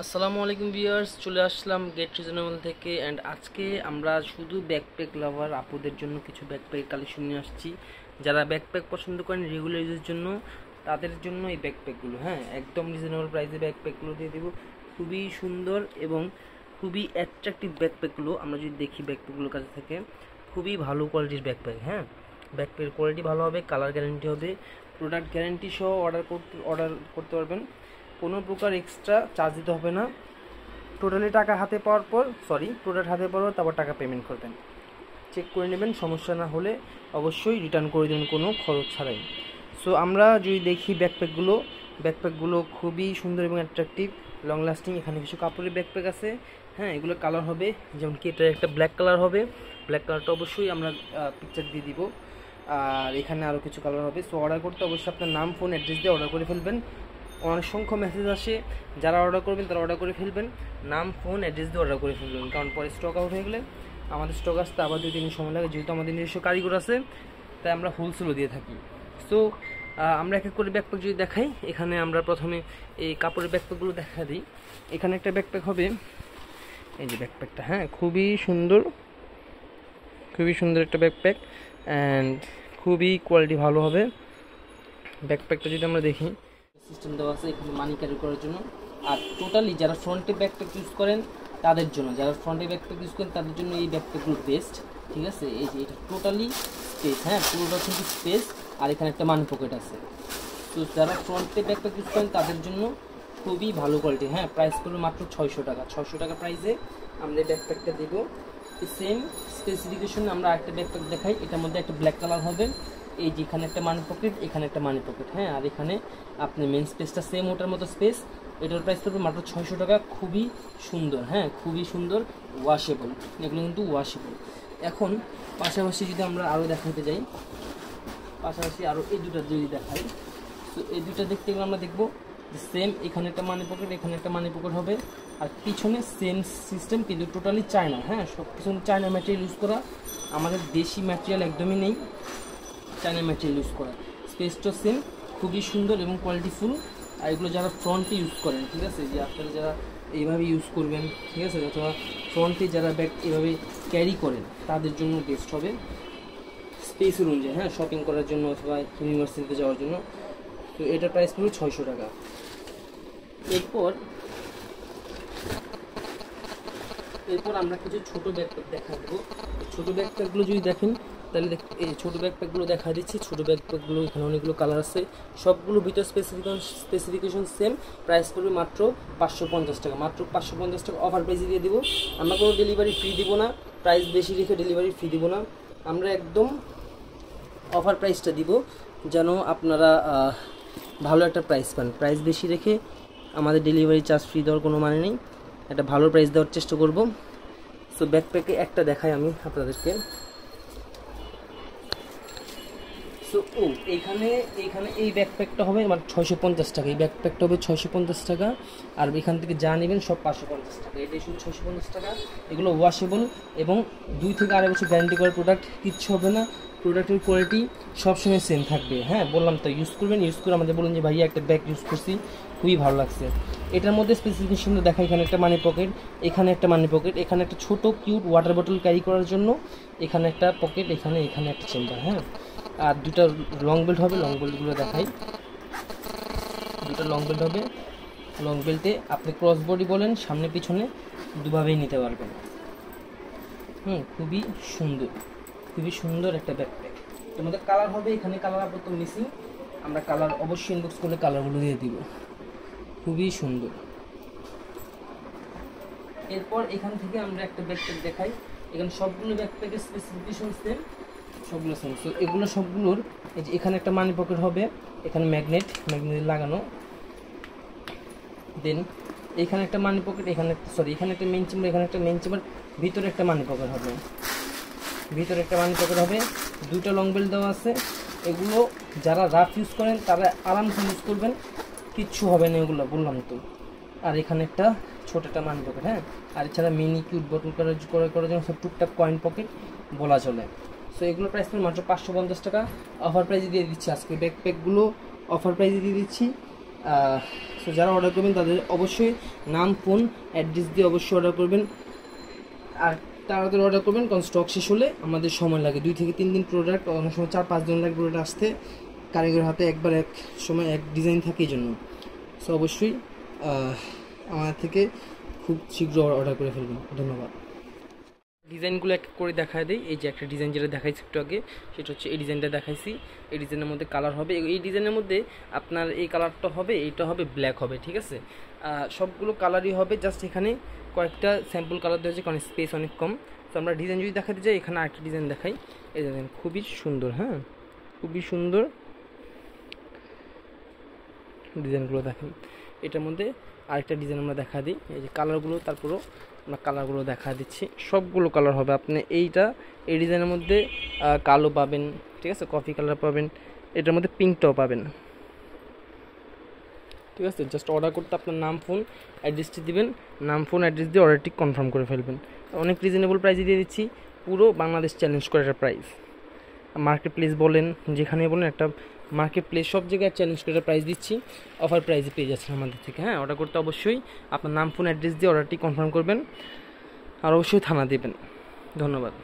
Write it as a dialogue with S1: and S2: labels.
S1: আসসালামু আলাইকুম ভিউয়ার্স, চলে আসলাম গেট রিজনেবল থেকে। অ্যান্ড আজকে আমরা শুধু ব্যাকপ্যাক লাভার আপুদের জন্য কিছু ব্যাকপ্যাক কালেকশন নিয়ে আসছি। যারা ব্যাকপ্যাক পছন্দ করেন রেগুলার ইউজের জন্য, তাদের জন্য এই ব্যাকপ্যাকগুলো একদম রিজনেবল প্রাইসে ব্যাকপ্যাকগুলো দিয়ে দেবো। খুবই সুন্দর এবং খুবই অ্যাট্রাকটিভ ব্যাকপ্যাকগুলো। আমরা যদি দেখি ব্যাকপ্যাকগুলোর কাছে থেকে, খুবই ভালো কোয়ালিটির ব্যাকপ্যাক। ব্যাকপ্যাকের কোয়ালিটি ভালো হবে, কালার গ্যারান্টি হবে, প্রোডাক্ট গ্যারান্টি সহ অর্ডার করতে পারবেন। কোনো প্রকার এক্সট্রা চার্জ দিতে হবে না। টোটালি টাকা হাতে পাওয়ার পর প্রোডাক্ট হাতে পাওয়ার পর তারপর টাকা পেমেন্ট করবেন, চেক করে নেবেন। সমস্যা না হলে অবশ্যই রিটার্ন করে দেবেন কোনো খরচ ছাড়াই। সো আমরা যদি দেখি ব্যাকপ্যাকগুলো খুবই সুন্দর এবং অ্যাট্রাকটিভ, লং লাস্টিং। এখানে কিছু কাপড়ের ব্যাকপ্যাক আছে, এগুলো কালার হবে, যেমন কি এটা একটা ব্ল্যাক কালার হবে। ব্ল্যাক কালারটা অবশ্যই আমরা পিকচার দিয়ে দিব। আর এখানে আরও কিছু কালার হবে। সো অর্ডার করতে অবশ্যই আপনার নাম, ফোন, অ্যাড্রেস দিয়ে অর্ডার করে ফেলবেন। অসংখ্য মেসেজ আসে, যারা অর্ডার করবেন তারা অর্ডার করে ফেলবেন, নাম, ফোন, অ্যাড্রেস দিয়ে অর্ডার করে ফেলবেন। কারণ পরে স্টক আউট হয়ে গেলে আমাদের স্টক আসতে আবার 2-3 দিন সময় লাগে। যেহেতু আমাদের নিজস্ব কারিগর আছে, তাই আমরা হোলসেলও দিয়ে থাকি। সো আমরা এক এক করে ব্যাকপ্যাক যদি দেখাই, এখানে আমরা প্রথমে এই কাপড়ের ব্যাকপ্যাকগুলো দেখা দিই। এখানে একটা ব্যাকপ্যাক হবে, এই যে ব্যাকপ্যাকটা, খুবই সুন্দর একটা ব্যাকপ্যাক অ্যান্ড খুবই কোয়ালিটি ভালো হবে। ব্যাকপ্যাকটা যদি আমরা দেখি, সিস্টেম দেওয়া আছে এখানে মানি ক্যারি করার জন্য। আর টোটালি যারা ফ্রন্টে ব্যাকপ্যাক ইউজ করেন তাদের জন্য, এই ব্যাকপ্যাকগুলো বেস্ট। ঠিক আছে, এই যে এটা টোটালি স্পেস, পুরোটা কিন্তু স্পেস। আর এখানে একটা মানি পকেট আছে। তো যারা ফ্রন্টে ব্যাকপ্যাক ইউজ করেন তাদের জন্য খুবই ভালো কোয়ালিটি। প্রাইস করবে মাত্র 600 টাকা। 600 টাকা প্রাইসে আমরা এই ব্যাকপ্যাকটা দেবো। সেম স্পেসিফিকেশন আমরা একটা ব্যাকপ্যাক দেখাই। এটার মধ্যে একটা ব্ল্যাক কালার হবে, এই যে এখানে একটা মানি পকেট, এখানে একটা মানি পকেট। আর এখানে আপনি মেন স্পেসটা সেম ওটার মতো স্পেস। এটার প্রাইস পড়বে মাত্র 600 টাকা। খুবই সুন্দর, খুবই সুন্দর, ওয়াশেবল। এগুলো কিন্তু ওয়াশেবল। এখন পাশাপাশি যদি আমরা আরও দেখাতে যাই, পাশাপাশি আরও এই দুটো যদি দেখাই, তো এই দুটো দেখতে গেলে আমরা দেখবো সেম, এখানে একটা মানি পকেট, এখানে একটা মানি পকেট হবে। আর পিছনে সেম সিস্টেম, কিন্তু টোটালি চায়না। সব পিছনে চায়না ম্যাটেরিয়াল ইউজ করা, আমাদের দেশি ম্যাটেরিয়াল একদমই নেই, চায়না ম্যাটেরিয়াল ইউজ করা। স্পেসটা সেম, খুবই সুন্দর এবং কোয়ালিটিফুল। আর এগুলো যারা ফ্রন্টে ইউজ করেন, ঠিক আছে, যে আপনারা যারা এইভাবে ইউজ করবেন, ঠিক আছে, অথবা ফ্রন্টে যারা ব্যাগ এভাবে ক্যারি করেন তাদের জন্য বেস্ট হবে স্পেস অনুযায়ী, শপিং করার জন্য অথবা ইউনিভার্সিটিতে যাওয়ার জন্য। তো এটার প্রাইস পড়বে 600 টাকা। এরপর আমরা কিছু ছোটো ব্যাকপ্যাক দেখা দেবো। ছোটো ব্যাকপ্যাকগুলো যদি দেখেন তাহলে এই ছোটো ব্যাকপ্যাকগুলো দেখা দিচ্ছি। ছোটো ব্যাকপ্যাকগুলো এখানে অনেকগুলো কালার আছে, সবগুলো ভিতর স্পেসিফিকেশন সেম। প্রাইস পড়বে মাত্র 550 টাকা। মাত্র 550 টাকা অফার প্রাইসে দিয়ে দেবো। আমরা কোনো ডেলিভারি ফ্রি দিব না, প্রাইস বেশি রেখে ডেলিভারি ফ্রি দিব না। আমরা একদম অফার প্রাইসটা দিব, যেন আপনারা ভালো একটা প্রাইস পান। প্রাইস বেশি রেখে আমাদের ডেলিভারি চার্জ ফ্রি দেওয়ার কোনো মানে নেই, একটা ভালো প্রাইস দেওয়ার চেষ্টা করব। সো ব্যাকপ্যাকে একটা দেখাই আমি আপনাদেরকে। সো এইখানে এই ব্যাকপ্যাকটা হবে আমার 650 টাকা। এই ব্যাকপ্যাকটা হবে 650 টাকা। আর এখান থেকে যা নেবেন সব 550 টাকা। এটাই শুধু 650 টাকা। এগুলো ওয়াশেবল এবং 2 থেকে 2.5 বছর গ্যারান্টি করার প্রোডাক্ট, কিচ্ছু হবে না। প্রোডাক্টের কোয়ালিটি সবসময় সেম থাকবে। বললাম তো, ইউজ করবেন, ইউজ করে আমাদের বলুন যে ভাইয়া একটা ব্যাগ ইউজ করছি, খুবই ভালো লাগছে। এটার মধ্যে স্পেসিফিকেশন দেখা, এখানে একটা মানি পকেট, এখানে একটা মানি পকেট, এখানে একটা ছোট কিউট ওয়াটার বটল ক্যারি করার জন্য, এখানে একটা পকেট, এখানে একটা চেম্বার। আর দুটা লং বেল্ট হবে। লং বেল্টগুলো দেখাই, দুটো লং বেল্ট হবে। লং বেল্টে আপনি ক্রস বডি বলেন, সামনে পিছনে দুভাবেই নিতে পারবেন। খুবই সুন্দর একটা ব্যাকপ্যাক। এর মধ্যে কালার হবে, এখানে কালার আপাতত মিসিং, আমরা কালার অবশ্যই ইনবক্স করলে কালারগুলো দিয়ে দিব। খুবই সুন্দর। এরপর এখান থেকে আমরা একটা ব্যাকপ্যাক দেখাই। এখানে সবগুলো ব্যাকপ্যাকের স্পেসিফিকেশন সেম, সবগুলো সেম। সো এগুলো সবগুলোর, এই যে এখানে একটা মানি পকেট হবে, এখানে ম্যাগনেট লাগানো। দেন এখানে একটা মানি পকেট, এখানে একটা মেইন চেম্বার, এখানে একটা মেইন চেম্বার, ভিতরে একটা মানি পকেট হবে, দুটো লং বেল্ট দেওয়া আছে। এগুলো যারা রাফ ইউজ করেন তারা আরামসে ইউজ করবেন, কিচ্ছু হবে না এগুলো, বললাম তো। আর এখানে একটা ছোট একটা মানি পকেট। আর এছাড়া মিনি কিউট বটল করার জন্য সব টুকটাক কয়েন পকেট বলা চলে। সো এগুলো প্রাইস মাত্র 550 টাকা। অফার প্রাইসে দিয়ে দিচ্ছি আজকে ব্যাকপ্যাকগুলো, অফার প্রাইসে দিয়ে দিচ্ছি সো যারা অর্ডার করবেন তাদের অবশ্যই নাম, ফোন, অ্যাড্রেস দিয়ে অবশ্যই অর্ডার করবেন। আর তাড়াতাড়ি অর্ডার করবেন, কারণ স্টক শেষ হলে আমাদের সময় লাগে 2 থেকে 3 দিন প্রোডাক্ট, অনেক সময় 4-5 দিন লাগে প্রোডাক্ট আসতে। কারিগর হাতে একবার এক সময় এক ডিজাইন থাকে এই জন্য। সো অবশ্যই আমার থেকে খুব শীঘ্র অর্ডার করে ফেলবেন। ধন্যবাদ। ডিজাইনগুলো এক করে দেখায় দিই। এই যে একটা ডিজাইন যেটা দেখাইছি একটু আগে, সেটা হচ্ছে এই ডিজাইনটা দেখাইছি। এই ডিজাইনের মধ্যে কালার হবে, এই ডিজাইনের মধ্যে আপনার এই কালারটা হবে, এইটা হবে, ব্ল্যাক হবে, ঠিক আছে। সবগুলো কালারই হবে, জাস্ট এখানে কয়েকটা স্যাম্পল কালার দেওয়া হয়েছে কারণ স্পেস অনেক কম। তো আমরা ডিজাইন যদি দেখাতে যাই, এখানে আরেকটা ডিজাইন দেখাই। এই ডিজাইন খুবই সুন্দর, হ্যাঁ খুবই সুন্দর ডিজাইনগুলো দেখেন। এটার মধ্যে আরেকটা ডিজাইন আমরা দেখা দিই, এই যে কালারগুলো, তারপরও আমরা কালারগুলো দেখা দিচ্ছি। সবগুলো কালার হবে, আপনি এই ডিজাইনের মধ্যে কালো পাবেন, ঠিক আছে, কফি কালার পাবেন, এটার মধ্যে পিঙ্কটাও পাবেন, ঠিক আছে। জাস্ট অর্ডার করতে আপনার নাম, ফোন, অ্যাড্রেসটি দিবেন, নাম, ফোন, অ্যাড্রেস দিয়ে অর্ডারটি কনফার্ম করে ফেলবেন। অনেক রিজনেবল প্রাইসে দিয়ে দিচ্ছি, পুরো বাংলাদেশ চ্যালেঞ্জ করে একটা প্রাইস। মার্কেট প্লেস বলেন, যেখানে বলেন, একটা মার্কেট প্লেস, সব জায়গায় চ্যালেঞ্জ করে প্রাইস দিচ্ছি, অফার প্রাইসে পেয়ে যাচ্ছেন আমাদের থেকে। হ্যাঁ, অর্ডার করতে অবশ্যই আপনার নাম, ফোন, অ্যাড্রেস দিয়ে অর্ডারটি কনফার্ম করবেন, আর অবশ্যই থানা দেবেন। ধন্যবাদ।